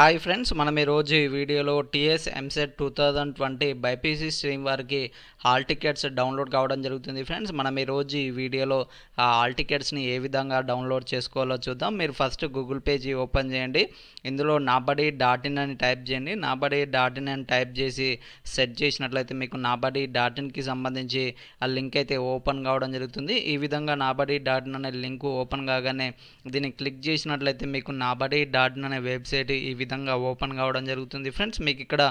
Hi friends, మనం ఈరోజు ఈ వీడియోలో టీఎస్ ఎంసెట్ 2020 బైపీసీ స్ట్రీమ్ వారికి హాల్ టికెట్స్ డౌన్లోడ్ కావడం జరుగుతుంది. ఫ్రెండ్స్, మనం ఈరోజు ఈ వీడియోలో ఆ హాల్ టికెట్స్ని ఏ విధంగా డౌన్లోడ్ చేసుకోవాలో చూద్దాం. మీరు ఫస్ట్ గూగుల్ పేజీ ఓపెన్ చేయండి. ఇందులో nabadi.in అని టైప్ చేయండి. nabadi.in అని టైప్ చేసి సెట్ చేసినట్లయితే మీకు nabadi.inకి సంబంధించి ఆ లింక్ అయితే ఓపెన్ కావడం జరుగుతుంది. ఈ విధంగా nabadi.in అనే లింక్ ఓపెన్ కాగానే దీన్ని క్లిక్ చేసినట్లయితే మీకు nabadi.in అనే వెబ్సైట్ ఈ విధంగా ఓపెన్ కావడం జరుగుతుంది. ఫ్రెండ్స్, మీకు ఇక్కడ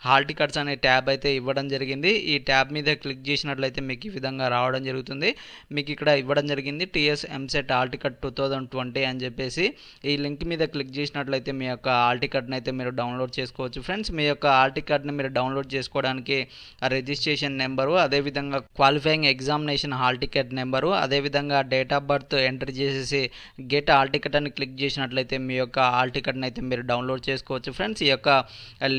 హాల్ టికెట్స్ అనే ట్యాబ్ అయితే ఇవ్వడం జరిగింది. ఈ ట్యాబ్ మీద క్లిక్ చేసినట్లయితే మీకు ఈ విధంగా రావడం జరుగుతుంది. మీకు ఇక్కడ ఇవ్వడం జరిగింది టీఎస్ ఎంసెట్ హాల్ టికెట్ 2020 అని చెప్పేసి. ఈ లింక్ మీద క్లిక్ చేసినట్లయితే మీ యొక్క హాల్ టికెట్ని అయితే మీరు డౌన్లోడ్ చేసుకోవచ్చు. ఫ్రెండ్స్, మీ యొక్క హాల్ టికెట్ని మీరు డౌన్లోడ్ చేసుకోవడానికి రిజిస్ట్రేషన్ నెంబరు, అదేవిధంగా qualifying examination hall ticket number, అదేవిధంగా డేట్ ఆఫ్ బర్త్ ఎంటర్ చేసేసి గెట్ హాల్ టికెట్ అని క్లిక్ చేసినట్లయితే మీ యొక్క హాల్ టికెట్ని అయితే మీరు డౌన్లోడ్ చేసుకోవచ్చు. ఫ్రెండ్స్, ఈ యొక్క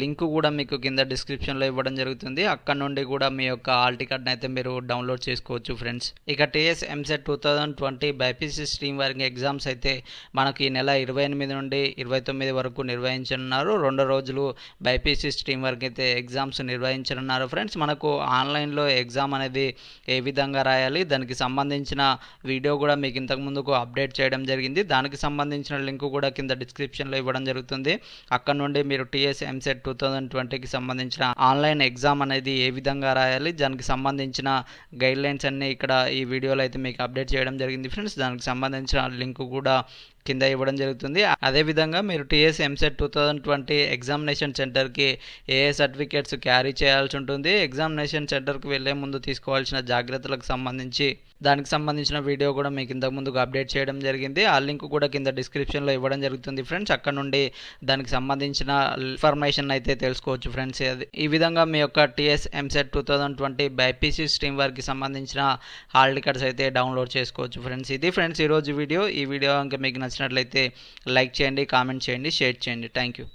లింక్ కూడా మీకు కింద డిస్క్రిప్షన్లో ఇవ్వడం జరుగుతుంది. అక్కడ నుండి కూడా మీ యొక్క హాల్ టికెట్ని అయితే మీరు డౌన్లోడ్ చేసుకోవచ్చు. ఫ్రెండ్స్, ఇక టీఎస్ ఎంసెట్ 2020 బైపీసీ స్ట్రీమ్ వారికి ఎగ్జామ్స్ అయితే మనకి ఈ నెల 28 నుండి 29 వరకు నిర్వహించనున్నారు. 2 రోజులు బైపీసీ స్ట్రీమ్ వారికి అయితే ఎగ్జామ్స్ నిర్వహించనున్నారు. ఫ్రెండ్స్, మనకు ఆన్లైన్లో ఎగ్జామ్ అనేది ఏ విధంగా రాయాలి, దానికి సంబంధించిన వీడియో కూడా మీకు ఇంతకు ముందుకు అప్డేట్ చేయడం జరిగింది. దానికి సంబంధించిన లింక్ కూడా కింద డిస్క్రిప్షన్లో ఇవ్వడం జరుగుతుంది. అక్కడ నుండి మీరు టీఎస్ ఎంసెట్ 2020కి సంబంధించిన ఆన్లైన్ ఎగ్జామ్ అనేది ఏ విధంగా రాయాలి, దానికి సంబంధించిన గైడ్లైన్స్ అన్నీ ఇక్కడ ఈ వీడియోలో అయితే మీకు అప్డేట్ చేయడం జరిగింది. ఫ్రెండ్స్, దానికి సంబంధించిన లింక్ కూడా కింద ఇవ్వడం జరుగుతుంది. అదేవిధంగా మీరు టీఎస్ ఎంసెట్ 2020 ఎగ్జామినేషన్ సెంటర్కి ఏ సర్టిఫికేట్స్ క్యారీ చేయాల్సి ఉంటుంది, ఎగ్జామినేషన్ సెంటర్కి వెళ్ళే ముందు తీసుకోవాల్సిన జాగ్రత్తలకు సంబంధించి దానికి సంబంధించిన వీడియో కూడా మీకు ఇంతకు ముందుకు అప్డేట్ చేయడం జరిగింది. ఆ లింక్ కూడా కింద డిస్క్రిప్షన్లో ఇవ్వడం జరుగుతుంది. ఫ్రెండ్స్, అక్కడ నుండి దానికి సంబంధించిన ఇన్ఫర్మేషన్ అయితే తెలుసుకోవచ్చు. ఫ్రెండ్స్, ఈ విధంగా మీ యొక్క టీఎస్ ఎంసెట్ 2020 బైపీసీ స్ట్రీమ్ వారికి సంబంధించిన హాల్ టికెట్స్ అయితే డౌన్లోడ్ చేసుకోవచ్చు. ఫ్రెండ్స్, ఇది ఫ్రెండ్స్ ఈరోజు వీడియో. ఈ వీడియో ఇంకా మీకు నచ్చినట్లయితే లైక్ చేయండి, కామెంట్ చేయండి, షేర్ చేయండి. Thank you.